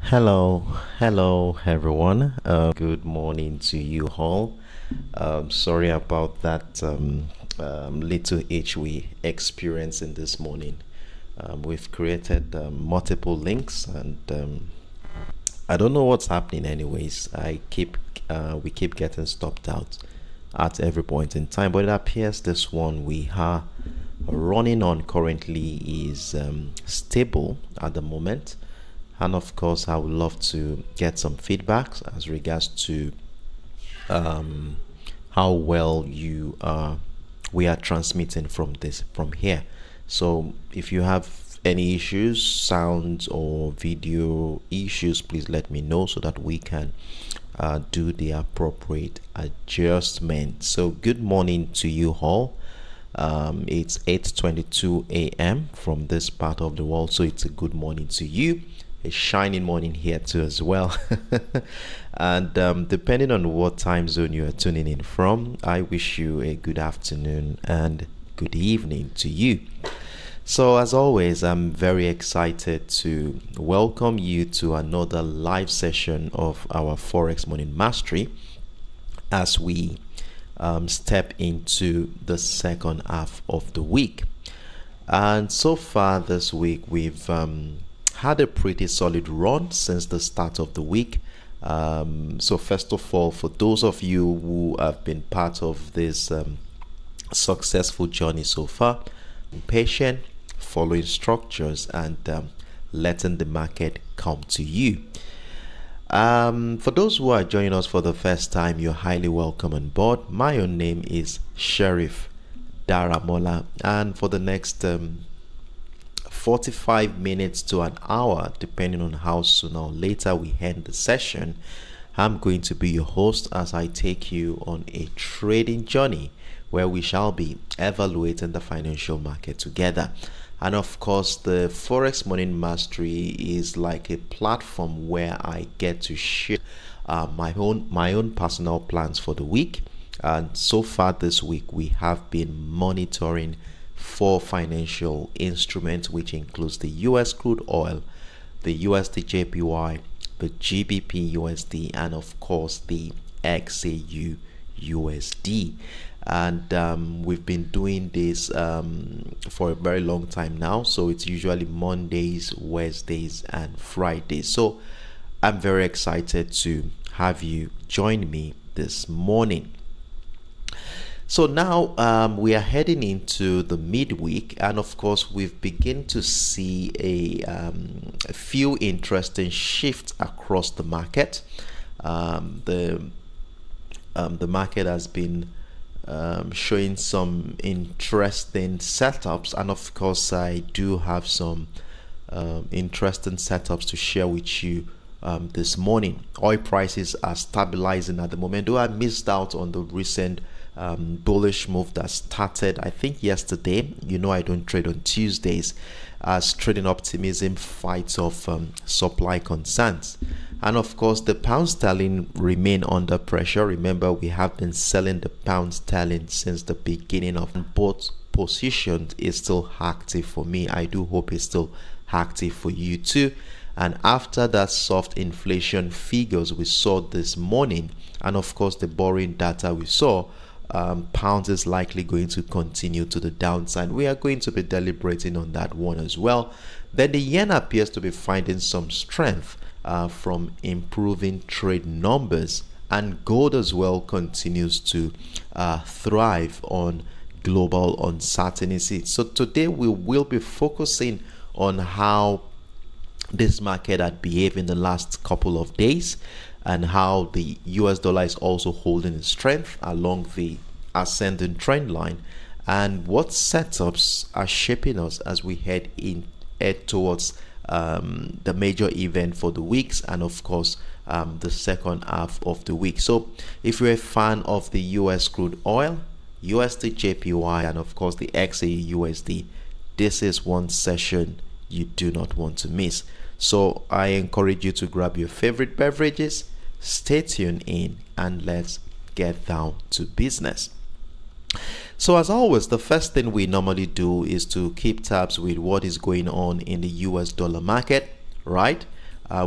Hello everyone. Good morning to you all. Sorry about that little hitch we experienced in this morning. We've created multiple links, and I don't know what's happening. Anyways, we keep getting stopped out at every point in time, but it appears this one we are running on currently is stable at the moment. And of course, I would love to get some feedback as regards to how well we are transmitting from here. So if you have any issues, sound or video issues, please let me know so that we can do the appropriate adjustment. So good morning to you all. It's 8:22 a.m. from this part of the world, so it's a good morning to you. A shining morning here too as well. And depending on what time zone you are tuning in from, I wish you a good afternoon and good evening to you. So as always, I'm very excited to welcome you to another live session of our Forex Morning Mastery as we step into the second half of the week. And so far this week we've had a pretty solid run since the start of the week. So first of all, for those of you who have been part of this successful journey so far, be patient, following structures, and letting the market come to you. For those who are joining us for the first time, you're highly welcome on board. My own name is Sheriff Daramola, and for the next 45 minutes to an hour, depending on how soon or later we end the session, I'm going to be your host as I take you on a trading journey where we shall be evaluating the financial market together. And of course, the Forex Morning Mastery is like a platform where I get to share my own personal plans for the week. And so far this week, we have been monitoring 4 financial instruments, which includes the US crude oil, the USDJPY, the GBPUSD, and of course the XAUUSD. And we've been doing this for a very long time now, so it's usually Mondays, Wednesdays, and Fridays. So I'm very excited to have you join me this morning. So now we are heading into the midweek, and of course we've begun to see a few interesting shifts across the market. The market has been showing some interesting setups, and of course I do have some interesting setups to share with you this morning. Oil prices are stabilizing at the moment, though I missed out on the recent bullish move that started I think yesterday. You know, I don't trade on Tuesdays as trading optimism fights off supply concerns. And of course the pound sterling remain under pressure. Remember, we have been selling the pound sterling since the beginning of both positions. Is still active for me. I do hope it's still active for you too. And after that soft inflation figures we saw this morning, and of course the borrowing data we saw, pounds is likely going to continue to the downside. We are going to be deliberating on that one as well. Then the yen appears to be finding some strength from improving trade numbers, and gold as well continues to thrive on global uncertainty. So today we will be focusing on how this market had behaved in the last couple of days, and how the US dollar is also holding its strength along the ascending trend line, and what setups are shaping us as we head towards the major event for the weeks, and of course the second half of the week. So if you're a fan of the US crude oil, USDJPY, and of course the XAUUSD, this is one session you do not want to miss. So I encourage you to grab your favorite beverages, stay tuned in, and let's get down to business. So as always, the first thing we normally do is to keep tabs with what is going on in the US dollar market, right?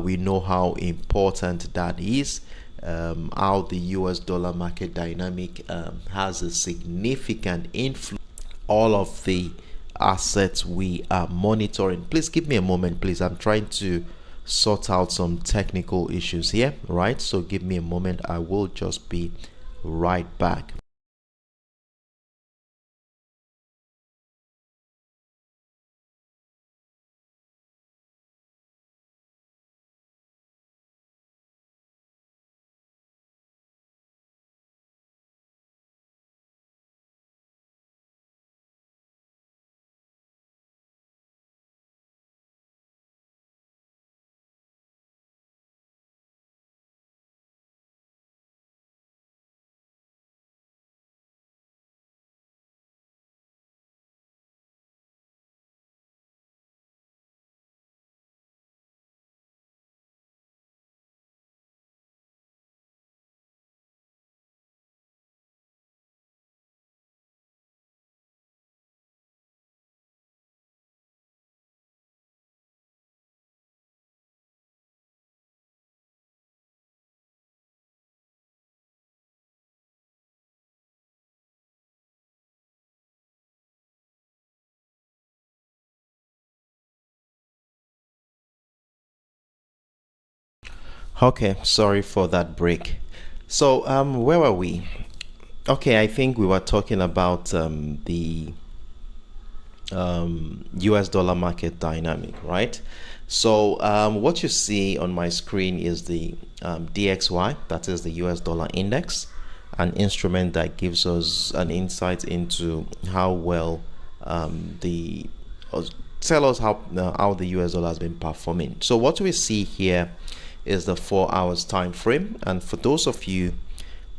We know how important that is. How the US dollar market dynamic has a significant influence all of the assets we are monitoring. Please give me a moment, please. I'm trying to sort out some technical issues here, right? So give me a moment. I will just be right back. Okay, sorry for that break. So where were we? Okay, I think we were talking about the US dollar market dynamic, right? So what you see on my screen is the DXY, that is the US dollar index, an instrument that gives us an insight into how well the tell us how the US dollar has been performing. So what we see here is the 4 hours time frame, and for those of you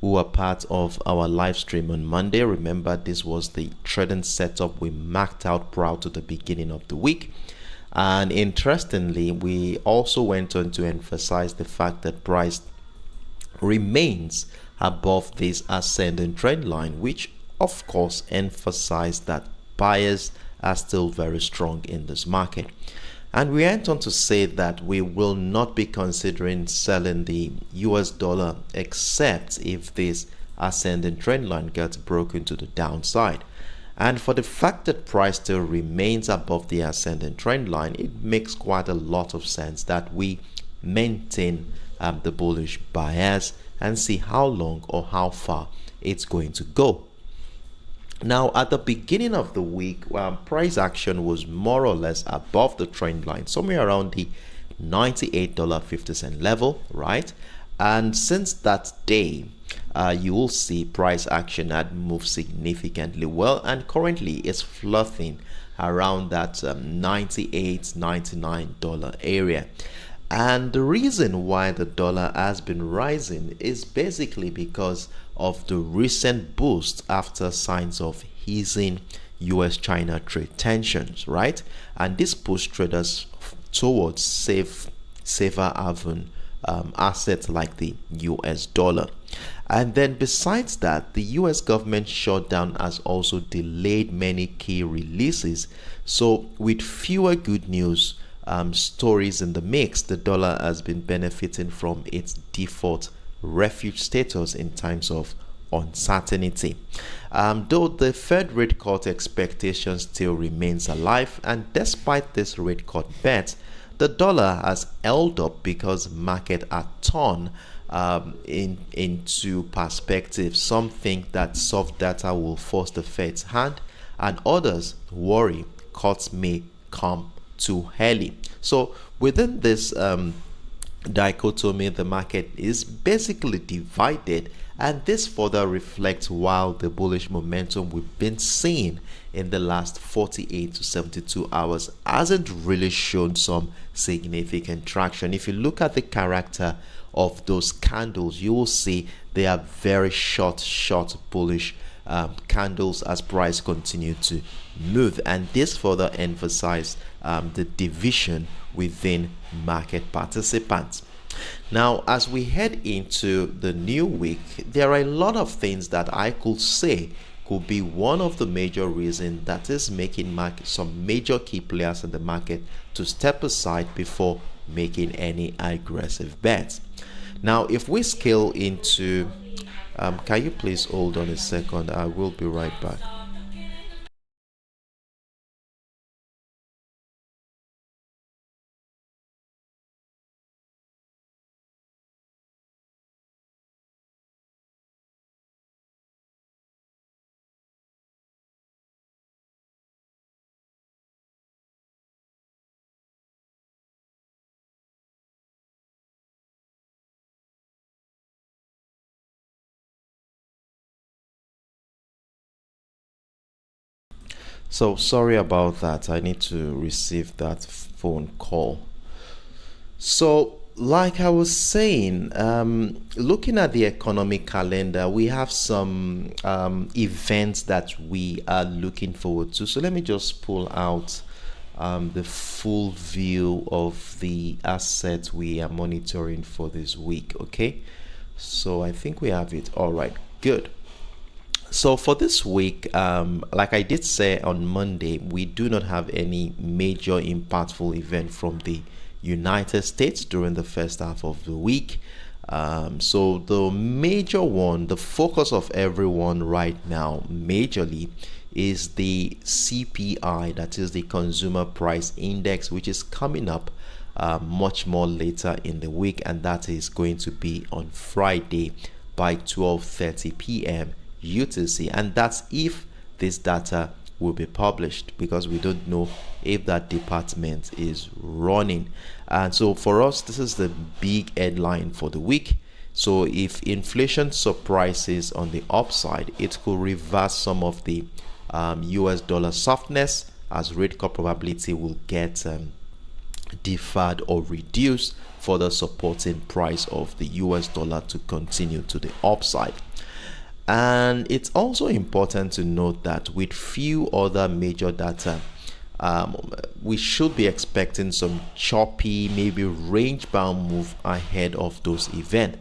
who are part of our live stream on Monday, remember this was the trading setup we marked out prior to the beginning of the week. And interestingly, we also went on to emphasize the fact that price remains above this ascending trend line, which of course emphasized that buyers are still very strong in this market. And we went on to say that we will not be considering selling the US dollar except if this ascending trend line gets broken to the downside. And for the fact that price still remains above the ascending trend line, it makes quite a lot of sense that we maintain the bullish bias and see how long or how far it's going to go. Now, at the beginning of the week, price action was more or less above the trend line, somewhere around the $98.50 level, right? And since that day, you will see price action had moved significantly well, and currently is fluffing around that $98-99 area. And the reason why the dollar has been rising is basically because of the recent boost after signs of easing US-China trade tensions, right? And this pushed traders towards safer haven assets like the US dollar. And then besides that, the US government shutdown has also delayed many key releases. So with fewer good news stories in the mix, the dollar has been benefiting from its default refuge status in times of uncertainty. Though the Fed rate cut expectation still remains alive, and despite this rate cut bet, the dollar has held up because market are torn into perspective. Some think that soft data will force the Fed's hand, and others worry cuts may come too early. So within this dichotomy, the market is basically divided, and this further reflects while the bullish momentum we've been seeing in the last 48 to 72 hours hasn't really shown some significant traction. If you look at the character of those candles, you will see they are very short bullish candles as price continue to move, and this further emphasized the division within market participants. Now, as we head into the new week, there are a lot of things that I could say could be one of the major reasons that is making some major key players in the market to step aside before making any aggressive bets. Now if we scale into can you please hold on a second? I will be right back. So sorry about that. I need to receive that phone call. So, like I was saying, looking at the economic calendar, we have some events that we are looking forward to. So let me just pull out the full view of the assets we are monitoring for this week. Okay, so I think we have it. All right, good. So for this week, like I did say on Monday, we do not have any major impactful event from the United States during the first half of the week. So the major one, the focus of everyone right now, majorly, is the CPI, that is the Consumer Price Index, which is coming up much more later in the week, and that is going to be on Friday by 12:30 p.m. UTC, and that's if this data will be published, because we don't know if that department is running. And so for us, this is the big headline for the week. So if inflation surprises on the upside, it could reverse some of the US dollar softness, as rate cut probability will get deferred or reduced, further supporting price of the US dollar to continue to the upside. And it's also important to note that with few other major data, we should be expecting some choppy, maybe range bound move ahead of those events.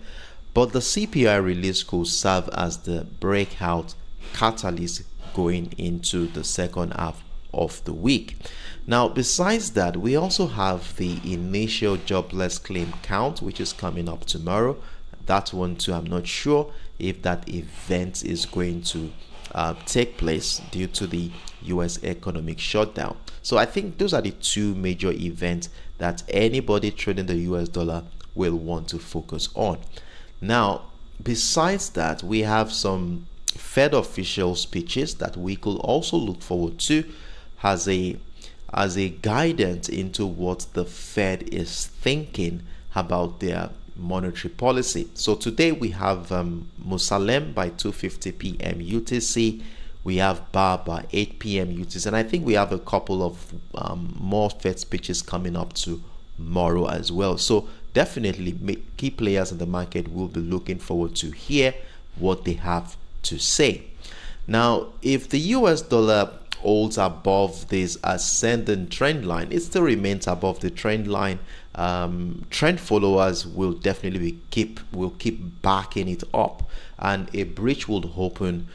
But the CPI release could serve as the breakout catalyst going into the second half of the week. Now, besides that, we also have the initial jobless claim count, which is coming up tomorrow. That one too, I'm not sure if that event is going to take place due to the US economic shutdown. So I think those are the two major events that anybody trading the US dollar will want to focus on. Now, besides that, we have some Fed official speeches that we could also look forward to as a guidance into what the Fed is thinking about their monetary policy. So today we have Musalem by 2:50 p.m. UTC. We have Bar by 8 p.m. UTC, and I think we have a couple of more Fed speeches coming up tomorrow as well. So definitely key players in the market will be looking forward to hear what they have to say. Now, if the US dollar holds above this ascending trend line, it still remains above the trend line. Trend followers will definitely keep backing it up, and a breach would open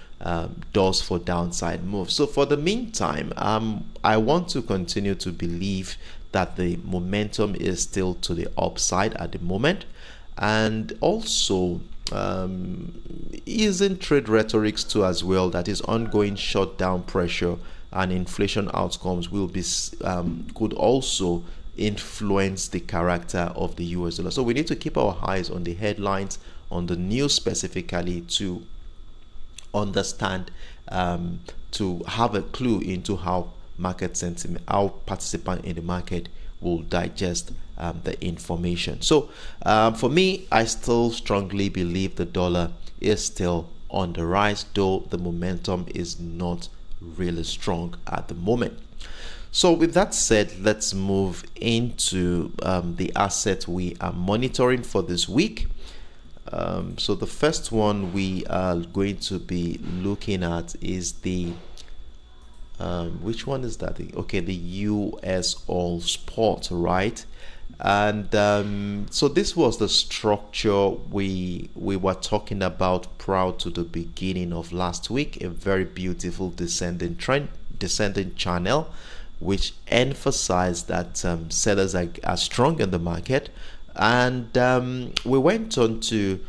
doors for downside moves. So for the meantime, I want to continue to believe that the momentum is still to the upside at the moment, and also using trade rhetorics too as well, that is ongoing shutdown pressure and inflation outcomes will be could also influence the character of the US dollar. So we need to keep our eyes on the headlines, on the news specifically, to understand, to have a clue into how market sentiment, how participants in the market will digest the information. So for me, I still strongly believe the dollar is still on the rise, though the momentum is not really strong at the moment. So with that said, let's move into the asset we are monitoring for this week. So the first one we are going to be looking at is the which one is that? Okay, the USOIL spot, right? And so this was the structure we were talking about prior to the beginning of last week. A very beautiful descending channel, which emphasize that sellers are strong in the market. And we went on to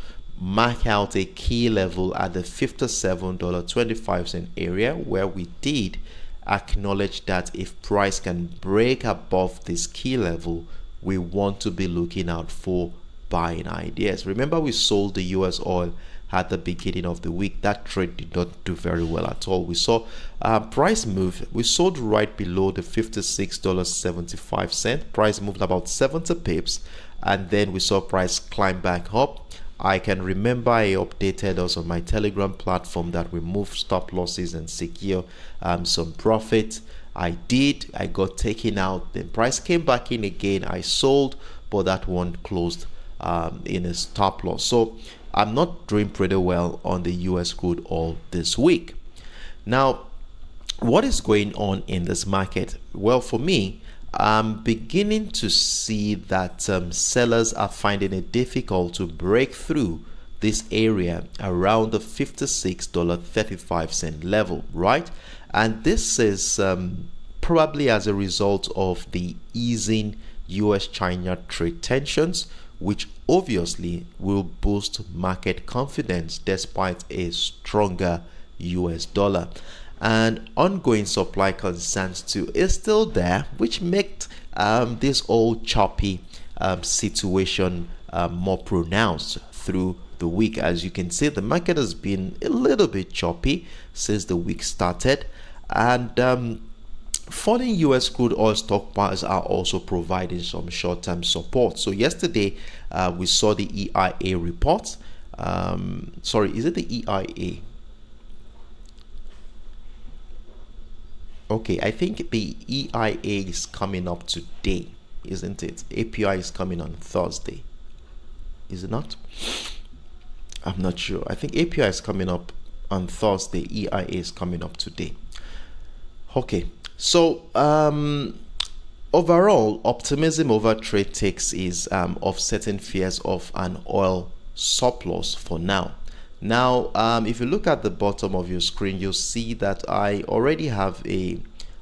mark out a key level at the $57.25 area, where we did acknowledge that if price can break above this key level, we want to be looking out for buying ideas. Remember, we sold the US oil at the beginning of the week. That trade did not do very well at all. We saw price move. We sold right below the $56.75. Price moved about 70 pips, and then we saw price climb back up. I can remember I updated us on my Telegram platform that we moved stop losses and secure some profit. I did. I got taken out. Then price came back in again. I sold, but that one closed in a stop loss. So I'm not doing pretty well on the US crude oil this week. Now, what is going on in this market? Well, for me, I'm beginning to see that sellers are finding it difficult to break through this area around the $56.35 level, right? And this is probably as a result of the easing US-China trade tensions, which obviously will boost market confidence despite a stronger US dollar. And ongoing supply concerns too is still there, which makes this whole choppy situation more pronounced through the week. As you can see, the market has been a little bit choppy since the week started, and falling US crude oil stockpiles are also providing some short-term support. So yesterday we saw the EIA report. Sorry, is it the EIA? Okay, I think the EIA is coming up today, isn't it? API is coming on Thursday, is it not? I'm not sure. I think API is coming up on Thursday. EIA is coming up today. Okay, so overall, optimism over trade takes is offsetting fears of an oil surplus for now. Now, if you look at the bottom of your screen, you'll see that I already have a,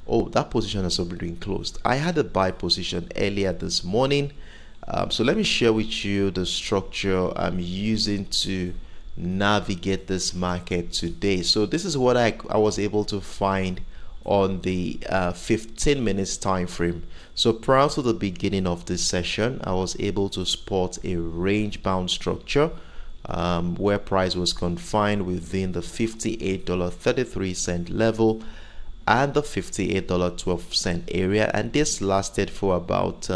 oh, that position has already been closed. I had a buy position earlier this morning. So let me share with you the structure I'm using to navigate this market today. So this is what I was able to find on the 15 minutes time frame. So prior to the beginning of this session, I was able to spot a range bound structure where price was confined within the $58.33 level and the $58.12 area, and this lasted for about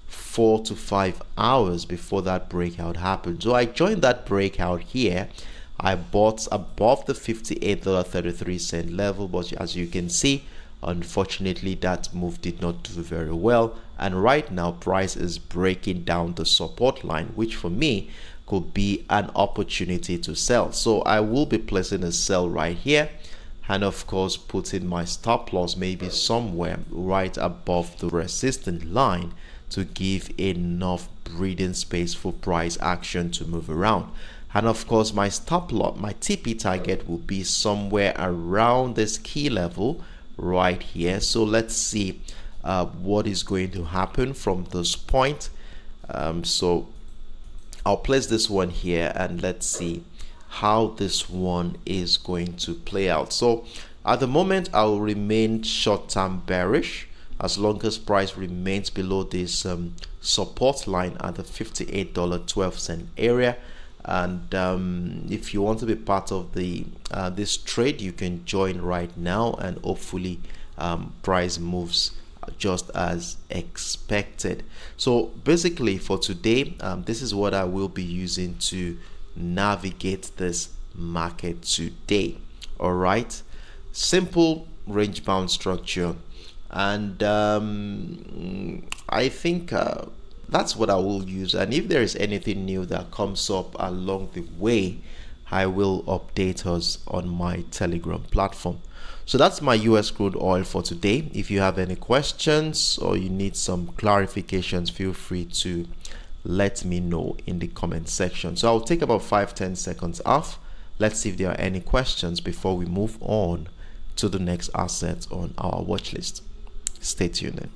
4 to 5 hours before that breakout happened. So I joined that breakout here. I bought above the $58.33 level, but as you can see, unfortunately that move did not do very well, and right now price is breaking down the support line, which for me could be an opportunity to sell. So I will be placing a sell right here, and of course putting my stop loss maybe somewhere right above the resistance line to give enough breathing space for price action to move around. And of course my stop loss, my TP target will be somewhere around this key level right here. So let's see what is going to happen from this point. So I'll place this one here and let's see how this one is going to play out. So at the moment I will remain short-term bearish as long as price remains below this support line at the $58.12 area. And if you want to be part of the this trade, you can join right now, and hopefully price moves just as expected. So basically for today, this is what I will be using to navigate this market today. All right, simple range bound structure, and I think that's what I will use. And if there is anything new that comes up along the way, I will update us on my Telegram platform. So that's my US crude oil for today. If you have any questions or you need some clarifications, feel free to let me know in the comment section. So I'll take about 5-10 seconds off. Let's see if there are any questions before we move on to the next asset on our watch list. Stay tuned.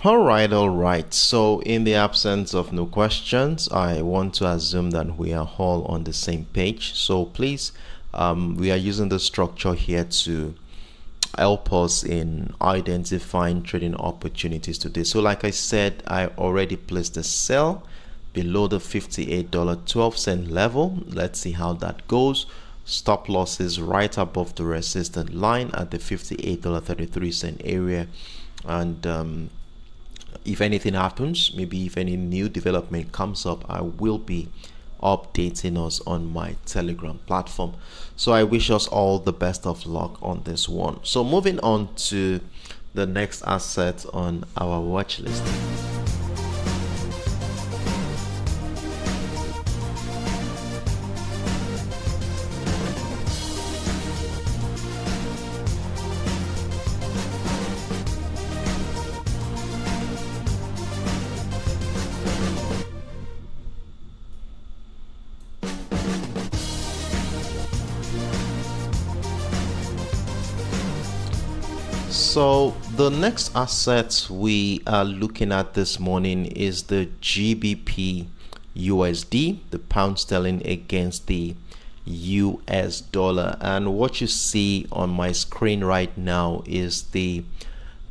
All right. So in the absence of no questions, I want to assume that we are all on the same page. So please, we are using the structure here to help us in identifying trading opportunities today. So like I said, I already placed a sell below the $58.12 level. Let's see how that goes. Stop losses right above the resistance line at the $58.33 area. And if anything happens, maybe if any new development comes up, I will be updating us on my Telegram platform. So I wish us all the best of luck on this one. So moving on to the next asset on our watch list. So the next asset we are looking at this morning is the GBPUSD, the pound sterling against the US dollar. And what you see on my screen right now is the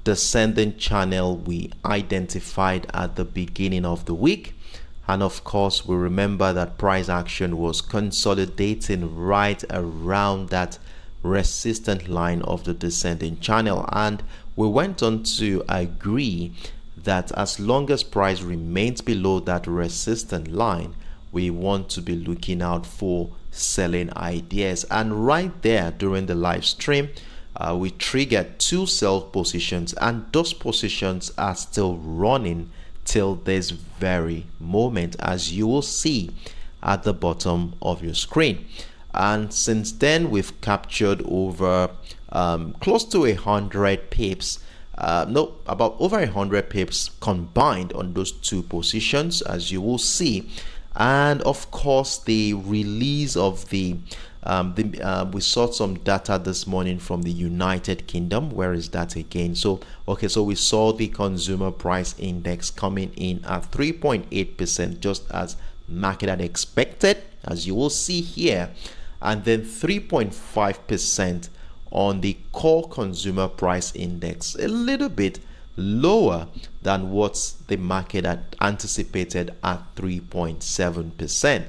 descending channel we identified at the beginning of the week. And of course, we remember that price action was consolidating right around that resistant line of the descending channel, and we went on to agree that as long as price remains below that resistant line, we want to be looking out for selling ideas. And right there during the live stream, we triggered 2 sell positions, and those positions are still running till this very moment, as you will see at the bottom of your screen. And since then, we've captured over close to 100 pips, about over 100 pips combined on those 2 positions, as you will see. And of course, the release of we saw some data this morning from the United Kingdom. Where is that again? So we saw the consumer price index coming in at 3.8%, just as market had expected, as you will see here. And then 3.5% on the core consumer price index, a little bit lower than what the market had anticipated at 3.7%.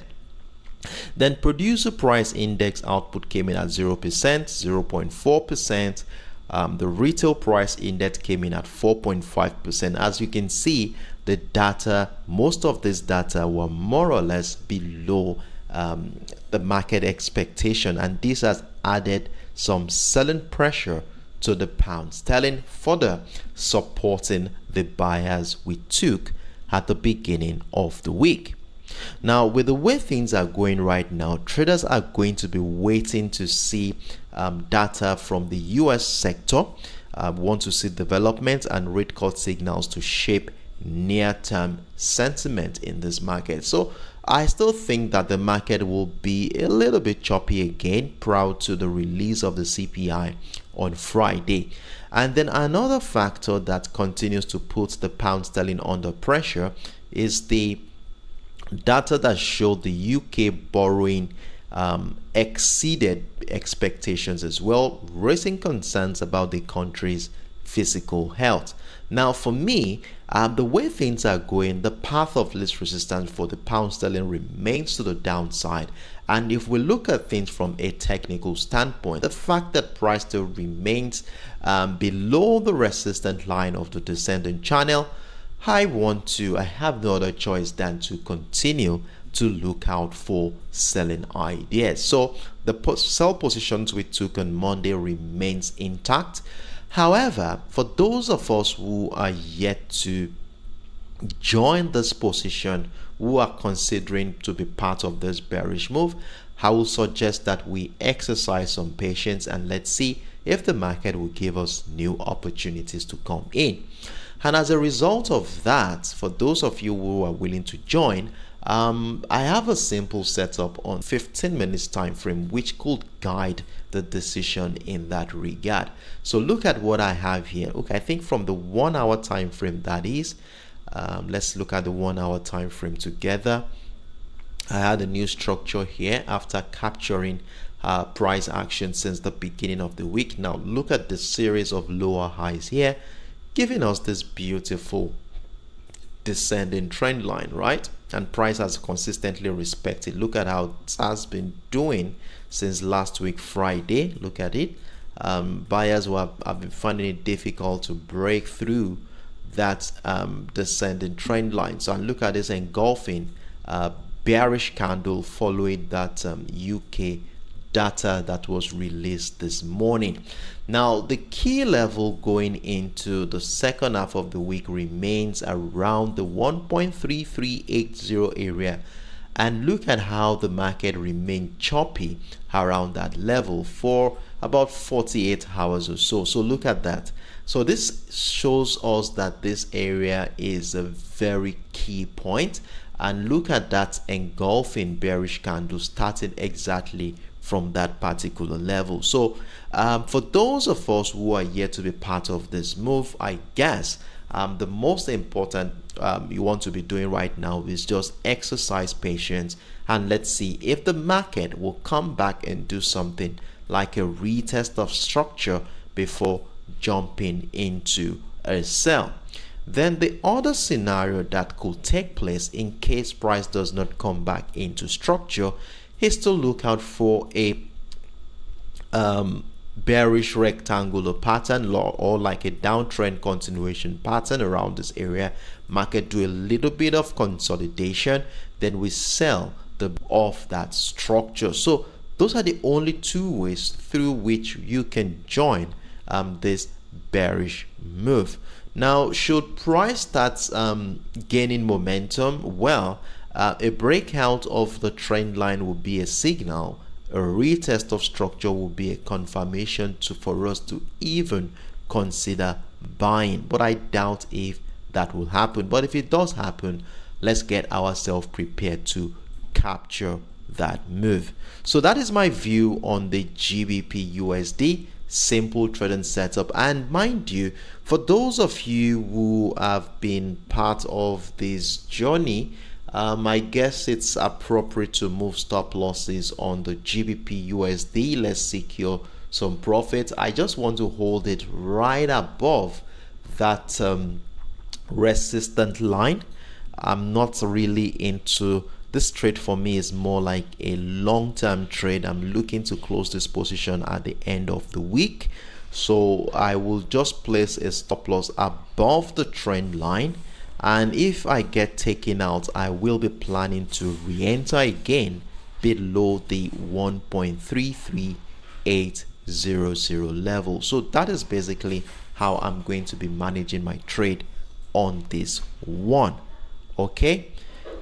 Then producer price index output came in at 0%, 0.4%. The retail price index came in at 4.5%. As you can see, the data, most of this data were more or less below the market expectation, and this has added some selling pressure to the pound sterling, further supporting the buyers we took at the beginning of the week. Now, with the way things are going right now, traders are going to be waiting to see data from the US sector. Want to see development and rate cut signals to shape near-term sentiment in this market. So I still think that the market will be a little bit choppy again prior to the release of the CPI on Friday. And then another factor that continues to put the pound sterling under pressure is the data that showed the UK borrowing exceeded expectations as well, raising concerns about the country's physical health. Now, for me, the way things are going, the path of least resistance for the pound sterling remains to the downside. And if we look at things from a technical standpoint, the fact that price still remains below the resistance line of the descending channel, I have no other choice than to continue to look out for selling ideas. So the sell positions we took on Monday remains intact. However, for those of us who are yet to join this position, who are considering to be part of this bearish move, I will suggest that we exercise some patience and let's see if the market will give us new opportunities to come in. And as a result of that, for those of you who are willing to join, I have a simple setup on 15 minutes time frame which could guide the decision in that regard. So look at what I have here. Okay, I think from the 1 hour time frame, that is, let's look at the 1 hour time frame together. I had a new structure here after capturing price action since the beginning of the week. Now look at the series of lower highs here, giving us this beautiful descending trend line, right? And price has consistently respected. Look at how it has been doing since last week Friday. Look at it. Buyers who have been finding it difficult to break through that descending trend line. So look at this engulfing bearish candle following that UK data that was released this morning. Now the key level going into the second half of the week remains around the 1.3380 area, and look at how the market remained choppy around that level for about 48 hours or so. So look at that. So this shows us that this area is a very key point, and look at that engulfing bearish candle starting exactly from that particular level. So for those of us who are yet to be part of this move, I guess the most important you want to be doing right now is just exercise patience, and let's see if the market will come back and do something like a retest of structure before jumping into a sell. Then the other scenario that could take place in case price does not come back into structure is to look out for a bearish rectangular pattern or like a downtrend continuation pattern around this area. Market do a little bit of consolidation, then we sell off that structure. So those are the only two ways through which you can join this bearish move. Now, should price start gaining momentum, well, a breakout of the trend line will be a signal. A retest of structure will be a confirmation for us to even consider buying, but I doubt if that will happen. But if it does happen, let's get ourselves prepared to capture that move. So that is my view on the GBPUSD simple trading setup. And mind you, for those of you who have been part of this journey, I guess it's appropriate to move stop losses on the GBPUSD. Let's secure some profit. I just want to hold it right above that resistant line. I'm not really into this trade. For me is more like a long-term trade. I'm looking to close this position at the end of the week, so I will just place a stop loss above the trend line, and if I get taken out, I will be planning to re-enter again below the 1.33800 level. So that is basically how I'm going to be managing my trade on this one. Okay,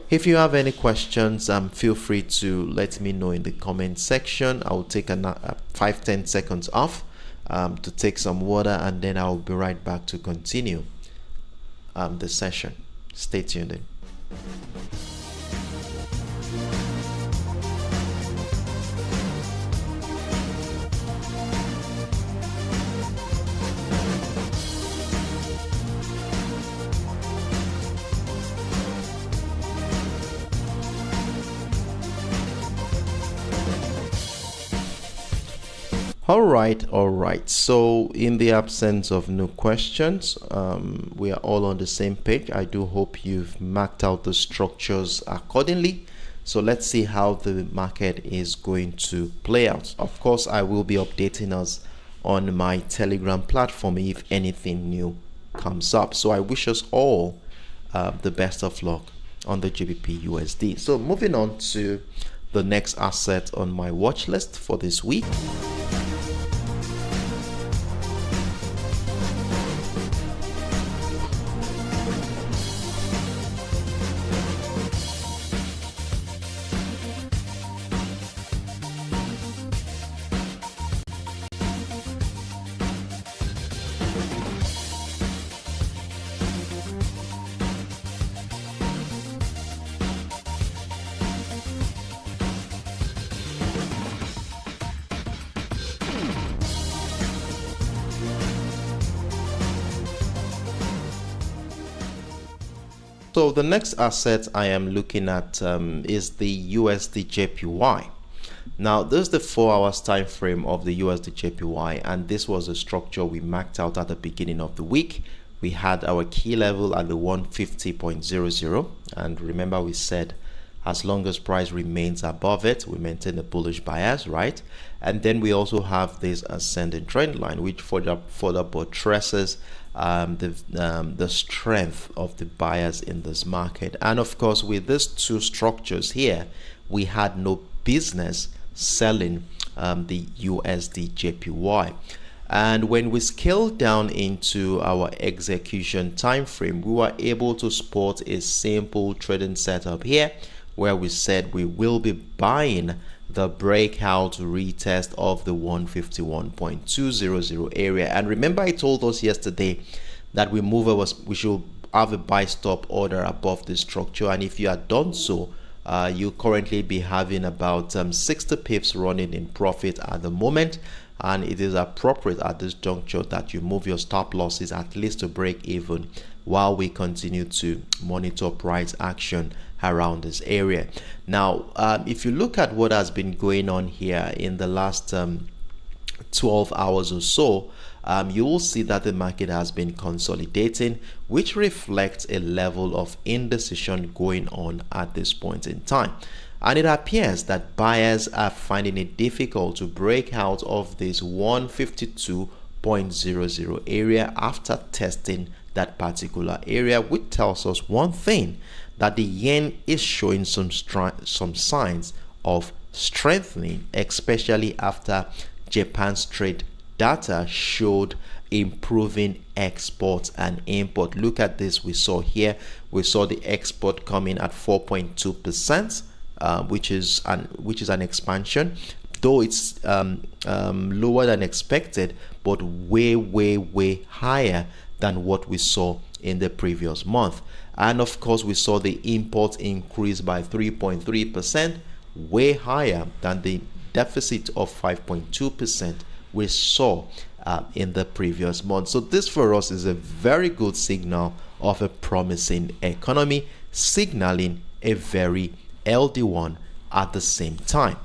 if you have any questions, feel free to let me know in the comment section. I will take a 5-10 seconds off to take some water, and then I'll be right back to continue the session. Stay tuned in. All right, so in the absence of no questions, we are all on the same page. I do hope you've marked out the structures accordingly. So let's see how the market is going to play out. Of course, I will be updating us on my Telegram platform if anything new comes up. So I wish us all the best of luck on the GBPUSD. So moving on to the next asset on my watch list for this week. So the next asset I am looking at is the USDJPY. Now this is the 4 hours time frame of the USDJPY, and this was the structure we marked out at the beginning of the week. We had our key level at the 150.00, and remember we said as long as price remains above it, we maintain a bullish bias, right? And then we also have this ascending trend line, which further buttresses the strength of the buyers in this market. And of course, with these two structures here, we had no business selling the USDJPY. And when we scaled down into our execution time frame, we were able to spot a simple trading setup here, where we said we will be buying the breakout retest of the 151.200 area. And remember, I told us yesterday that we should have a buy stop order above this structure, and if you had done so, you currently be having about 60 pips running in profit at the moment, and it is appropriate at this juncture that you move your stop losses at least to break even while we continue to monitor price action around this area. Now if you look at what has been going on here in the last 12 hours or so, you will see that the market has been consolidating, which reflects a level of indecision going on at this point in time. And it appears that buyers are finding it difficult to break out of this 152.00 area after testing that particular area, which tells us one thing, that the yen is showing some signs of strengthening, especially after Japan's trade data showed improving exports and import. Look at this. We saw here, we saw the export coming at 4.2%, which is an expansion, though it's lower than expected, but way higher than what we saw in the previous month. And of course, we saw the import increase by 3.3%, way higher than the deficit of 5.2% we saw in the previous month. So this for us is a very good signal of a promising economy, signaling a very healthy one at the same time.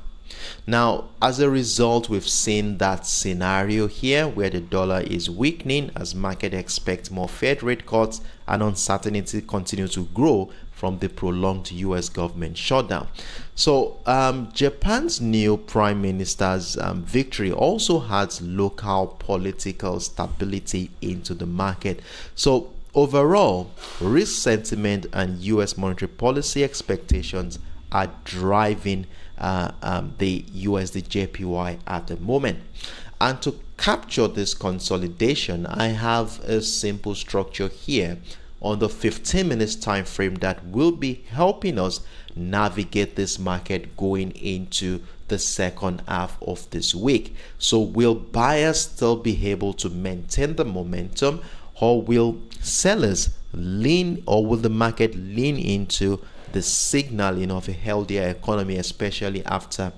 Now, as a result, we've seen that scenario here where the dollar is weakening as market expects more Fed rate cuts and uncertainty continue to grow from the prolonged US government shutdown. So Japan's new prime minister's victory also adds local political stability into the market. So overall, risk sentiment and US monetary policy expectations are driving the USDJPY at the moment. And to capture this consolidation, I have a simple structure here on the 15 minutes time frame that will be helping us navigate this market going into the second half of this week. So will buyers still be able to maintain the momentum, or will sellers lean, or will the market lean into the signaling of a healthier economy, especially after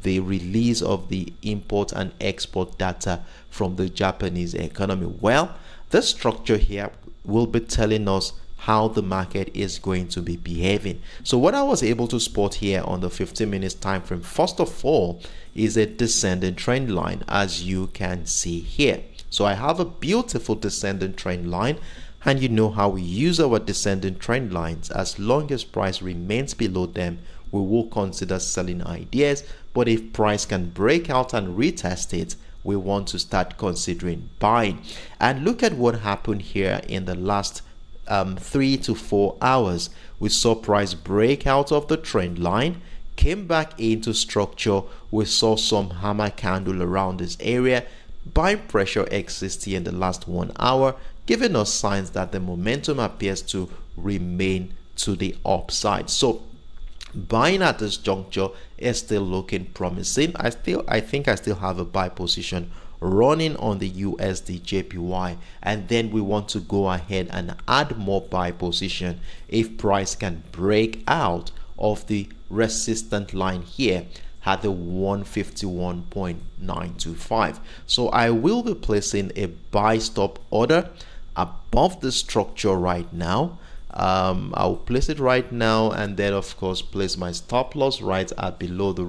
the release of the import and export data from the Japanese economy? Well, this structure here will be telling us how the market is going to be behaving. So what I was able to spot here on the 15 minutes time frame, first of all, is a descending trend line, as you can see here. So I have a beautiful descending trend line, and you know how we use our descending trend lines. As long as price remains below them, we will consider selling ideas, but if price can break out and retest it, we want to start considering buying. And look at what happened here in the last 3 to 4 hours, we saw price break out of the trend line, came back into structure. We saw some hammer candle around this area. Buying pressure exists in the last 1 hour, giving us signs that the momentum appears to remain to the upside. So buying at this juncture is still looking promising. I think I still have a buy position running on the USDJPY, and then we want to go ahead and add more buy position if price can break out of the resistant line here at the 151.925. So I will be placing a buy stop order above the structure right now. I'll place it right now, and then of course place my stop loss right at below the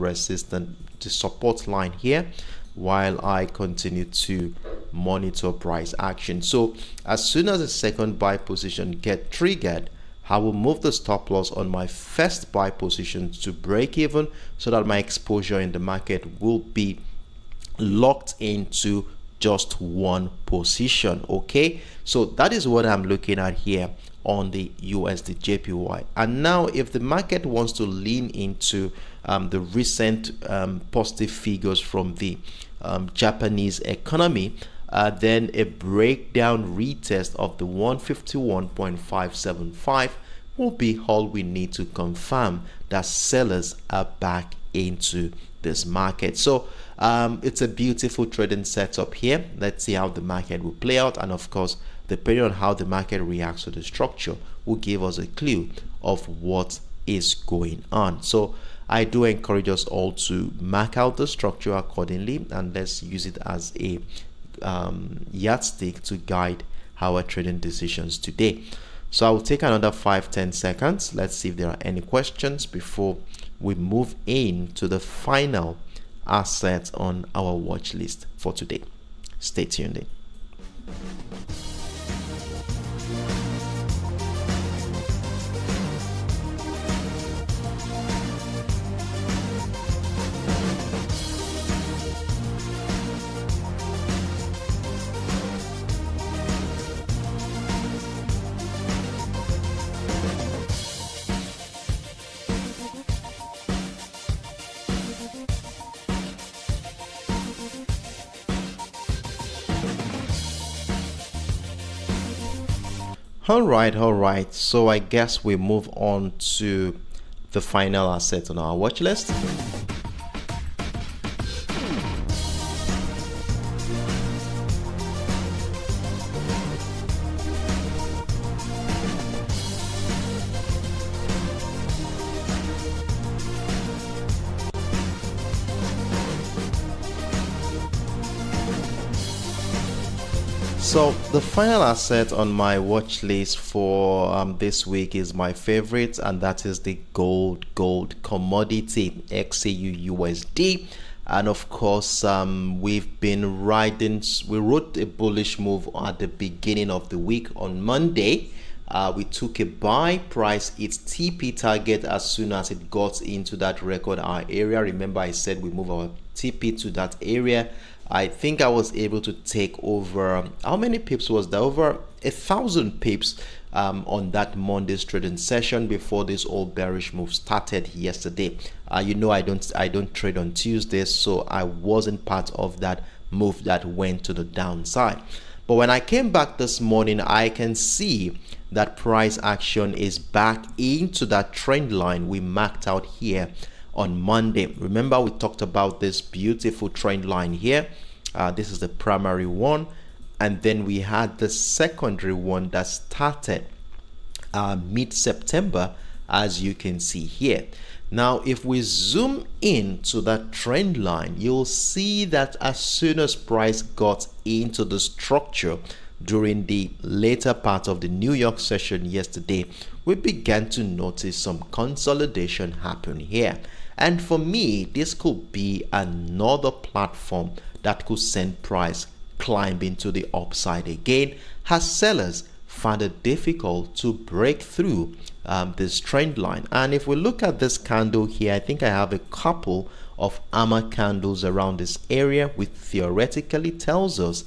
support line here, while I continue to monitor price action. So as soon as the second buy position get triggered, I will move the stop loss on my first buy position to break even, so that my exposure in the market will be locked into just one position. Okay, so that is what I'm looking at here on the USDJPY. And now if the market wants to lean into the recent positive figures from the Japanese economy, then a breakdown retest of the 151.575 will be all we need to confirm that sellers are back into this market. So it's a beautiful trading setup here. Let's see how the market will play out, and of course, depending on how the market reacts to the structure, will give us a clue of what is going on. So I do encourage us all to mark out the structure accordingly, and let's use it as a yardstick to guide our trading decisions today. So I will take another 5-10 seconds. Let's see if there are any questions before we move into the final asset on our watch list for today. Stay tuned in. All right. So I guess we move on to the final asset on our watch list. So the final asset on my watch list for this week is my favorite, and that is the gold commodity, XAUUSD. And of course, we've been riding. We wrote a bullish move at the beginning of the week on Monday. We took a buy, price its TP target as soon as it got into that record hour area. Remember, I said we move our TP to that area. I think I was able to take over, how many pips was there? Over 1,000 pips on that Monday's trading session before this old bearish move started yesterday. You know, I don't trade on Tuesdays, so I wasn't part of that move that went to the downside. But when I came back this morning, I can see that price action is back into that trend line we marked out here on Monday. Remember, we talked about this beautiful trend line here. This is the primary one, and then we had the secondary one that started mid-September, as you can see here. Now if we zoom in to that trend line, you'll see that as soon as price got into the structure during the later part of the New York session yesterday, we began to notice some consolidation happen here. And for me, this could be another platform that could send price climbing to the upside again, as sellers found it difficult to break through this trend line. And if we look at this candle here, I think I have a couple of hammer candles around this area, which theoretically tells us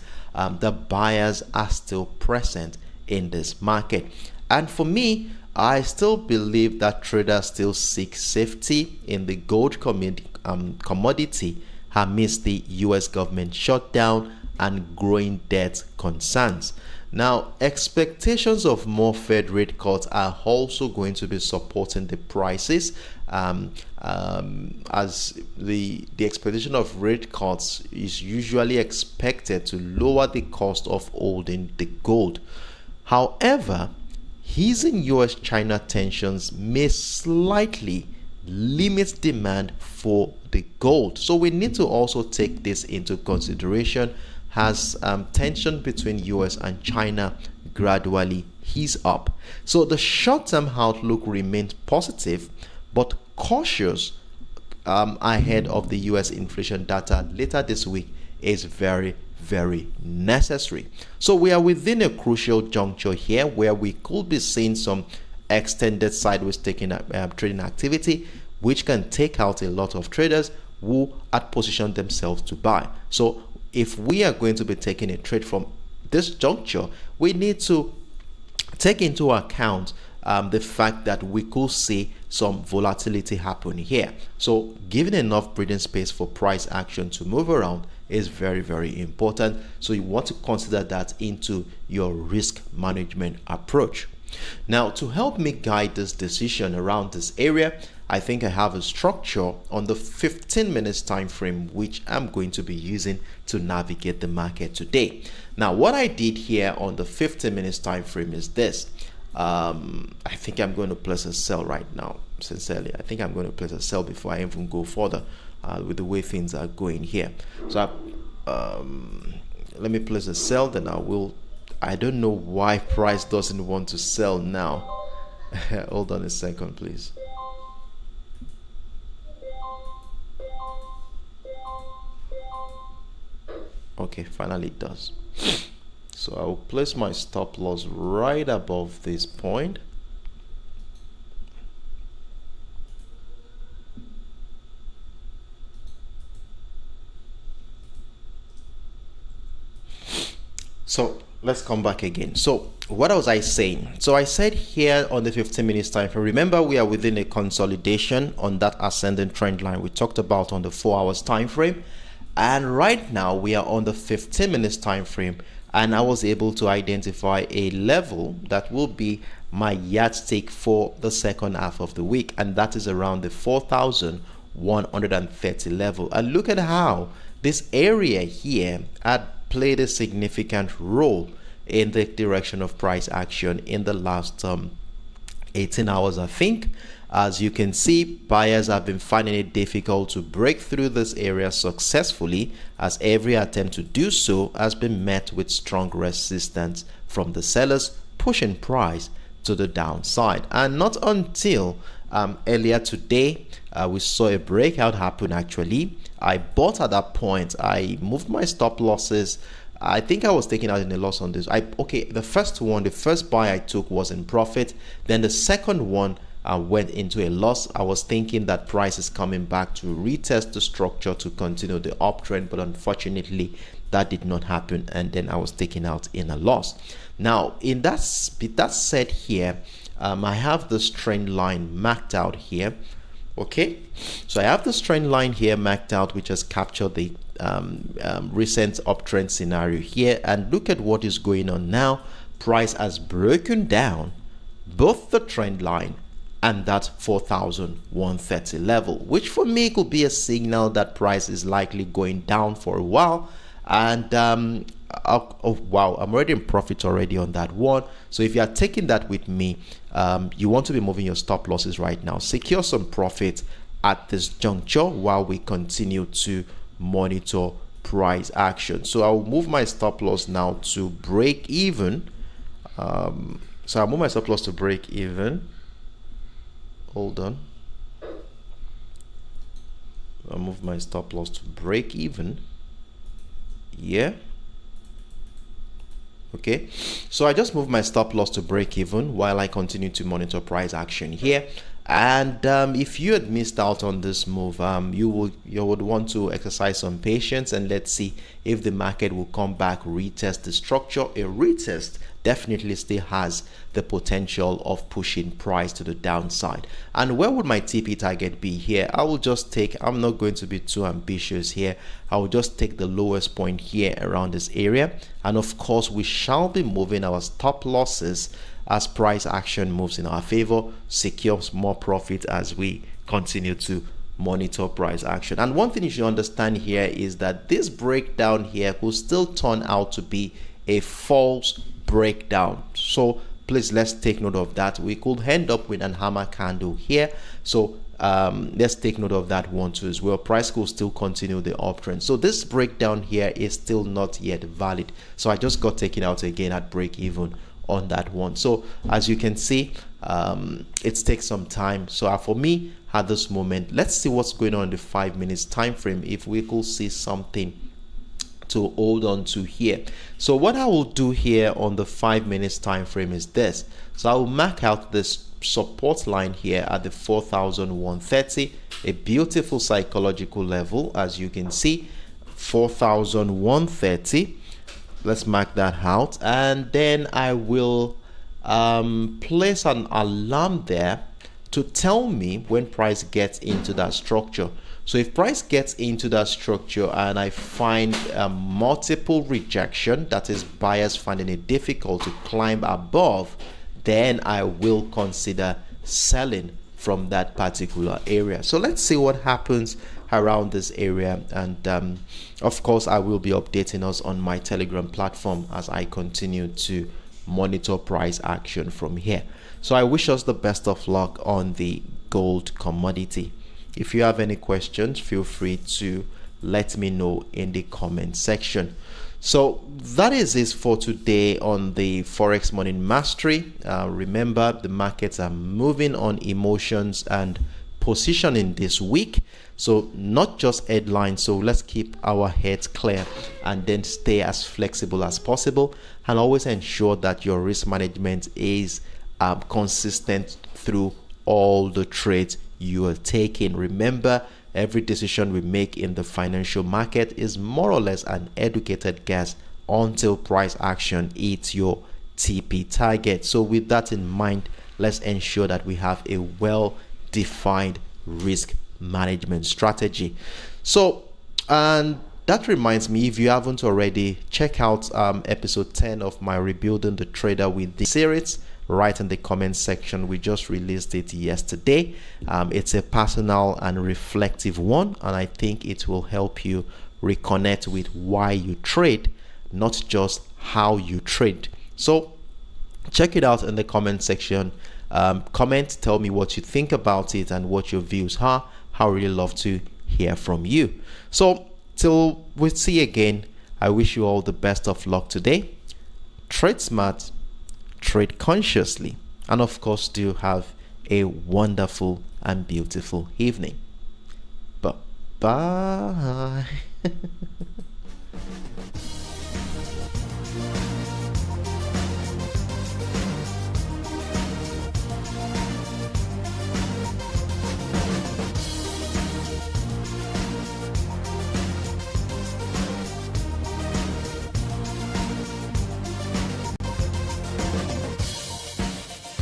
the buyers are still present in this market. And for me, I still believe that traders still seek safety in the gold commodity amidst the US government shutdown and growing debt concerns. Now, expectations of more Fed rate cuts are also going to be supporting the prices, as the expectation of rate cuts is usually expected to lower the cost of holding the gold. However, easing US-China tensions may slightly limit demand for the gold. So we need to also take this into consideration as tension between US and China gradually ease up. So the short-term outlook remains positive, but cautious ahead of the US inflation data later this week is very necessary. So we are within a crucial juncture here where we could be seeing some extended sideways trading activity, which can take out a lot of traders who had positioned themselves to buy. So if we are going to be taking a trade from this juncture, we need to take into account the fact that we could see some volatility happen here. So giving enough breathing space for price action to move around is very important. So you want to consider that into your risk management approach. Now, to help me guide this decision around this area, I think I have a structure on the 15 minutes time frame which I'm going to be using to navigate the market today. Now, what I did here on the 15 minutes time frame is this. I think I'm going to place a sell right now. Sincerely, I think I'm going to place a sell before I even go further with the way things are going here. So let me place a sell, then I don't know why price doesn't want to sell now. Hold on a second, please. Okay, finally it does. So I will place my stop loss right above this point. So let's come back again. So what was I saying? So I said here on the 15 minutes time frame, remember we are within a consolidation on that ascending trend line we talked about on the 4 hours time frame. And right now we are on the 15 minutes time frame, and I was able to identify a level that will be my yardstick for the second half of the week, and that is around the 4,130 level. And look at how this area here had played a significant role in the direction of price action in the last 18 hours, I think. As you can see, buyers have been finding it difficult to break through this area successfully, as every attempt to do so has been met with strong resistance from the sellers, pushing price to the downside. And not until earlier today we saw a breakout happen. Actually, I bought at that point. I moved my stop losses. I think I was taking out in a loss on this. The first buy I took was in profit. Then the second one went into a loss. I was thinking that price is coming back to retest the structure to continue the uptrend, but unfortunately that did not happen, and then I was taken out in a loss. Now, in that said here, I have this trend line marked out here. Okay, so I have this trend line here marked out, which has captured the recent uptrend scenario here, and look at what is going on now. Price has broken down both the trend line and that 4,130 level, which for me could be a signal that price is likely going down for a while. And oh wow, I'm already in profit already on that one. So if you are taking that with me, you want to be moving your stop losses right now. Secure some profit at this juncture while we continue to monitor price action. So I'll move my stop loss now to break even. So I'll move my stop loss to break even. Hold on. I'll move my stop loss to break even. Yeah. Okay, so I just moved my stop loss to break even while I continue to monitor price action here. And if you had missed out on this move, you would want to exercise some patience, and let's see if the market will come back, retest the structure. A retest definitely still has the potential of pushing price to the downside. And where would my TP target be here? I will just take, I'm not going to be too ambitious here. I will just take the lowest point here around this area. And of course, we shall be moving our stop losses as price action moves in our favor, secures more profit as we continue to monitor price action. And one thing you should understand here is that this breakdown here will still turn out to be a false breakdown. So please, let's take note of that. We could end up with an hammer candle here. So let's take note of that one too as well. Price could still continue the uptrend. So this breakdown here is still not yet valid. So I just got taken out again at break even on that one. So as you can see, it takes some time. So for me at this moment, let's see what's going on in the 5 minutes time frame, if we could see something to hold on to here. So what I will do here on the 5 minutes time frame is this. So I will mark out this support line here at the 4,130, a beautiful psychological level, as you can see, 4,130. Let's mark that out, and then I will place an alarm there to tell me when price gets into that structure. So if price gets into that structure and I find multiple rejection, that is buyers finding it difficult to climb above, then I will consider selling from that particular area. So let's see what happens around this area, and of course I will be updating us on my Telegram platform as I continue to monitor price action from here. So I wish us the best of luck on the gold commodity. If you have any questions, feel free to let me know in the comment section. So that is it for today on the Forex Morning Mastery. Remember, the markets are moving on emotions and positioning this week, so not just headlines. So let's keep our heads clear and then stay as flexible as possible, and always ensure that your risk management is consistent through all the trades you are taking. Remember, every decision we make in the financial market is more or less an educated guess until price action hits your TP target. So with that in mind, let's ensure that we have a well-defined risk management strategy. So, and that reminds me, if you haven't already, check out episode 10 of my Rebuilding the Trader with the series right in the comment section. We just released it yesterday. It's a personal and reflective one, and I think it will help you reconnect with why you trade, not just how you trade. So check it out in the comment section. Comment, tell me what you think about it and what your views are. I would really love to hear from you. So till we see again, I wish you all the best of luck today. Trade smart, trade consciously, and of course do have a wonderful and beautiful evening. Bye.